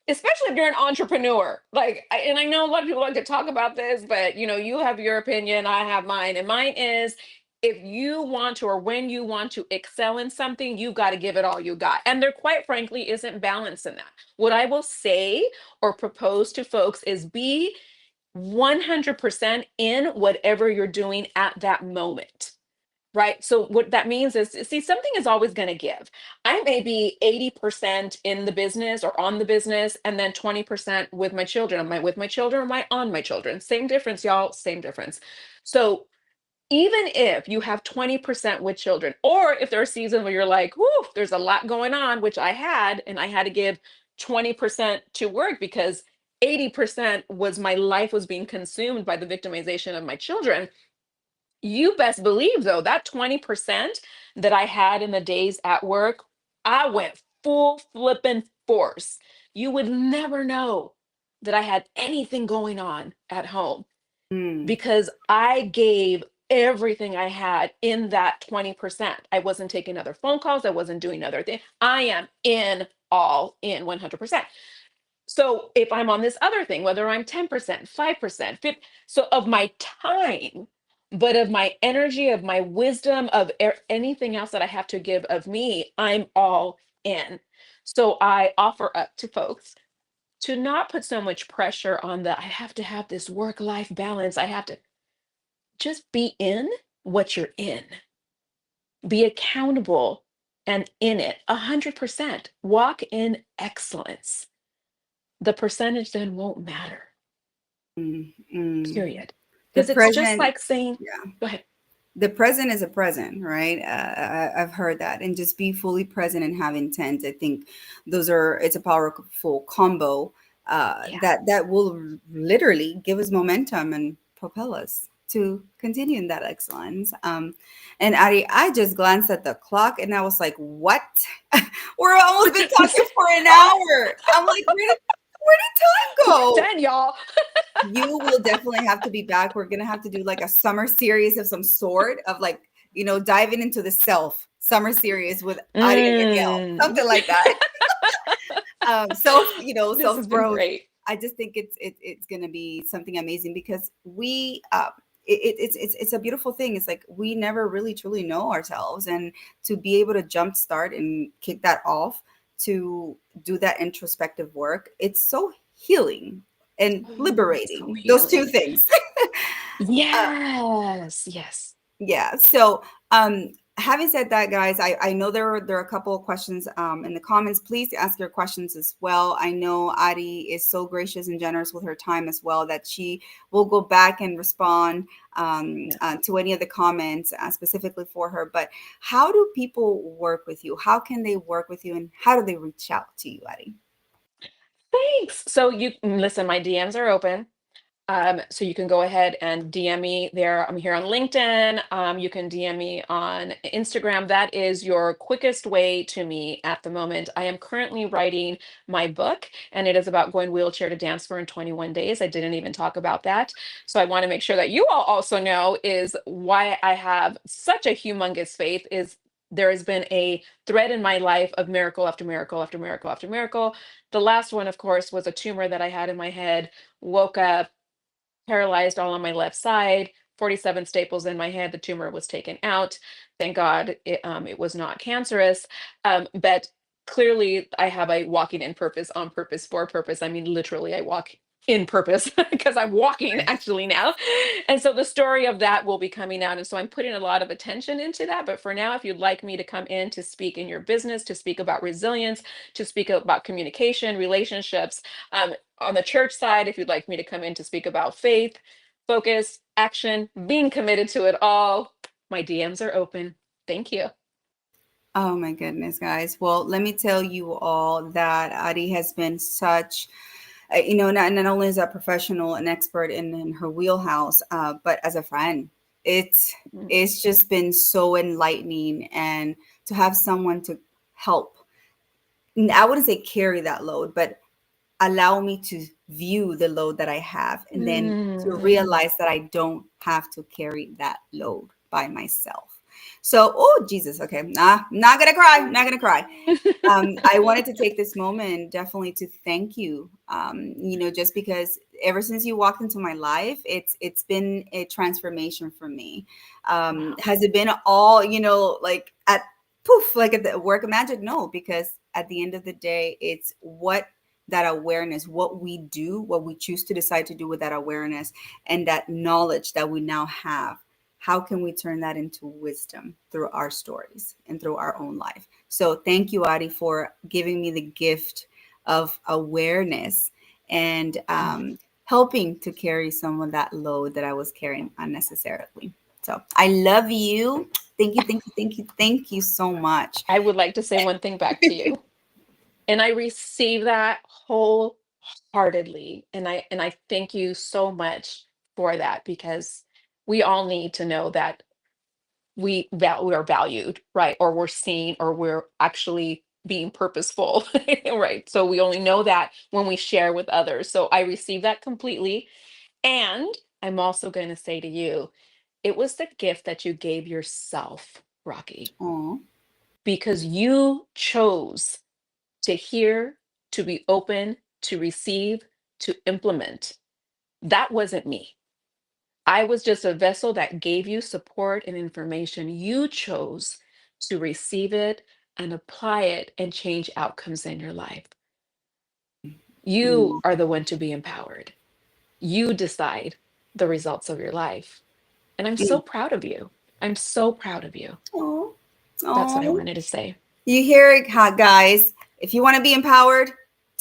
especially if you're an entrepreneur. And I know a lot of people like to talk about this, but you have your opinion, I have mine, and mine is if you want to, or when you want to excel in something, you've got to give it all you got. And there, quite frankly, isn't balance in that. What I will say or propose to folks is be 100% in whatever you're doing at that moment. right? So what that means is, see, something is always going to give. I may be 80% in the business or on the business, and then 20% with my children. Am I with my children or am I on my children? Same difference, y'all, same difference. So even if you have 20% with children, or if there are seasons where you're like, whoo, there's a lot going on, which I had, and I had to give 20% to work because 80% was my life was being consumed by the victimization of my children. You best believe, though, that 20% that I had in the days at work, I went full flipping force. You would never know that I had anything going on at home Mm, because I gave everything I had in that 20%. I wasn't taking other phone calls. I wasn't doing other things. I am in all in 100%. So if I'm on this other thing, whether I'm 10%, 5%, 50, so of my time, but of my energy, of my wisdom, of anything else that I have to give of me, I'm all in. So I offer up to folks to not put so much pressure on the I have to have this work life balance. I have to just be in what you're in, be accountable and in it 100%. Walk in excellence. The percentage then won't matter, mm, mm. period. The Because it's just present, like saying, yeah. go ahead. The present is a present, right? I've heard that, and just be fully present and have intent. I think those are it's a powerful combo Yeah. that will literally give us momentum and propel us to continue in that excellence. And Ari, I just glanced at the clock and I was like, "What? We're almost been talking for an hour." I'm like, where did time We're go?" done, y'all. You will definitely have to be back. We're gonna have to do like a summer series of some sort of like, diving into the self summer series with Ari and Raquel, Mm. something like that. Self, This self has been growth. great. I just think it's gonna be something amazing because we it's a beautiful thing. It's like we never really truly know ourselves, and to be able to jumpstart and kick that off to do that introspective work, it's so healing and So liberating. Those two healing. things. uh, Yes. Yes. yeah. So, having said that, guys, I know there are a couple of questions in the comments. Please ask your questions as well. I know Adi is so gracious and generous with her time as well that she will go back and respond Yes. to any of the comments specifically for her. But how do people work with you? How can they work with you, and how do they reach out to you, Adi? Thanks. So you listen, my DMs are open. So you can go ahead and DM me there. I'm here on LinkedIn. You can DM me on Instagram. That is your quickest way to me at the moment. I am currently writing my book, and it is about going wheelchair to dance for in 21 days. I didn't even talk about that. So I want to make sure that you all also know is why I have such a humongous faith is there has been a thread in my life of miracle after miracle after miracle after miracle. The last one, of course, was a tumor that I had in my head. Woke up paralyzed all on my left side, 47 staples in my head. The tumor was taken out. Thank God it was not cancerous. But clearly, I have a walking in purpose, on purpose, for purpose. I mean, literally, I walk in purpose because I'm walking actually now. And so the story of that will be coming out. And so I'm putting a lot of attention into that. But for now, if you'd like me to come in to speak in your business, to speak about resilience, to speak about communication, relationships, on the church side, if you'd like me to come in to speak about faith, focus, action, being committed to it all, my DMs are open. Thank you. Oh my goodness, guys. Well, let me tell you all that Adi has been such, not only as a professional and expert in her wheelhouse, but as a friend. It's Mm. it's just been so enlightening, and to have someone to help. I wouldn't say carry that load, but allow me to view the load that I have, and then to Mm. realize that I don't have to carry that load by myself. So, oh Jesus, okay, nah, not gonna cry, not gonna cry. I wanted to take this moment definitely to thank you. Just because ever since you walked into my life, it's been a transformation for me. Wow. Has it been all like at poof, like at the work of magic? No, because at the end of the day, it's what that awareness, what we do, what we choose to decide to do with that awareness, and that knowledge that we now have how can we turn that into wisdom through our stories and through our own life? So thank you, Adi, for giving me the gift of awareness and helping to carry some of that load that I was carrying unnecessarily. So I love you. Thank you, thank you, thank you, thank you so much. I would like to say one thing back to you. And I receive that wholeheartedly. And I thank you so much for that, because we all need to know that we are valued, right? Or we're seen, or we're actually being purposeful, right? So we only know that when we share with others. So I receive that completely. And I'm also going to say to you, it was the gift that you gave yourself, Rocky, Oh, because you chose to hear, to be open, to receive, to implement. That wasn't me. I was just a vessel that gave you support and information. You chose to receive it and apply it and change outcomes in your life. You mm, are the one to be empowered. You decide the results of your life. And I'm so mm. proud of you. I'm so proud of you. Oh, That's what I oh. wanted to say. You hear it, guys. If you want to be empowered,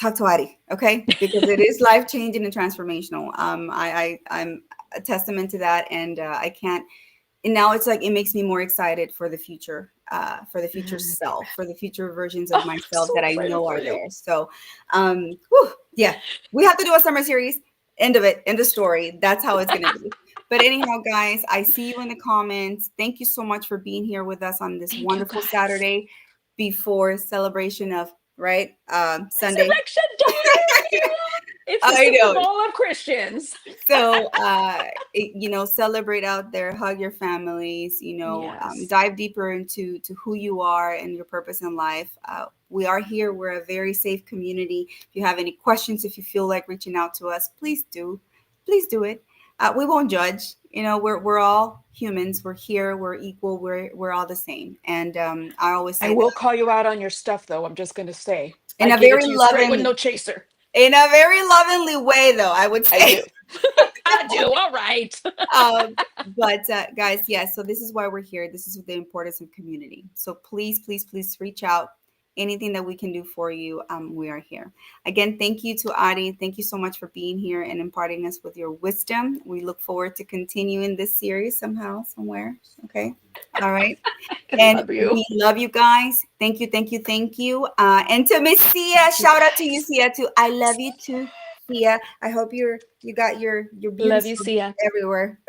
talk to Adi, okay? Because it is life changing and transformational. I'm a testament to that, and I can't. And now it's like it makes me more excited for the future self, for the future versions of Oh, I'm myself so that I excited know for are you. there. So, yeah, we have to do a summer series. End of it. End of story. That's how it's gonna be. But anyhow, guys, I see you in the comments. Thank you so much for being here with us on this Thank you, wonderful guys. Saturday before celebration of Sunday. Resurrection Day! It's the I Super know. Bowl of Christians. So, celebrate out there, hug your families, Yes. dive deeper into who you are and your purpose in life. We are here. We're a very safe community. If you have any questions, if you feel like reaching out to us, please do. Please do it. We won't judge. We're all humans. We're here. We're equal. We're all the same. And I always I say will that call you out on your stuff, though. I'm just going to say. in I a give it very to you straight with loving, no chaser. way, though, I would I say. do. I do. All right. But guys, yes, so this is why we're here. This is the importance of community. So please, please, please reach out. Anything that we can do for you, we are here. Again, thank you to Adi. Thank you so much for being here and imparting us with your wisdom. We look forward to continuing this series somehow, somewhere. Okay. All right. I And love you. we love you guys. Thank you, thank you, thank you. And to Miss Syya, Thank you, shout out to you, guys. Syya, too. I love you too, Syya. I hope you got your beauty Love you, Sia. everywhere.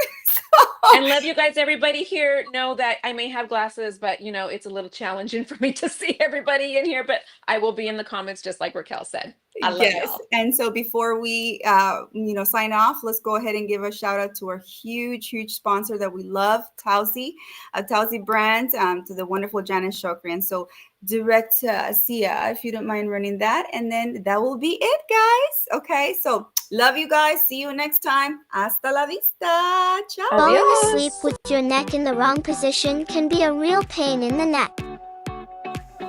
And love you guys. Everybody here know that I may have glasses, but it's a little challenging for me to see everybody in here. But I will be in the comments, just like Raquel said. I love Yes. y'all. And so before we sign off, let's go ahead and give a shout out to our huge, huge sponsor that we love, Tausi, Tausi brand, to the wonderful Janice Shokri. And so direct Syya, if you don't mind running that. And then that will be it, guys. Okay. So love you guys. See you next time. Hasta la vista. Ciao. Falling asleep Adios. with your neck in the wrong position can be a real pain in the neck.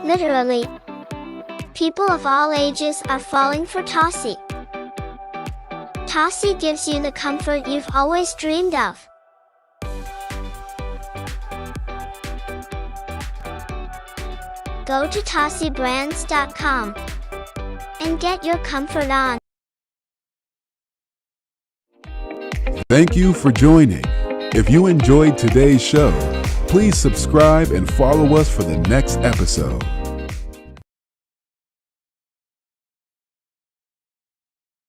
Literally. People of all ages are falling for Tausi. Tausi gives you the comfort you've always dreamed of. Go to TausiBrands.com and get your comfort on. Thank you for joining. If you enjoyed today's show, please subscribe and follow us for the next episode.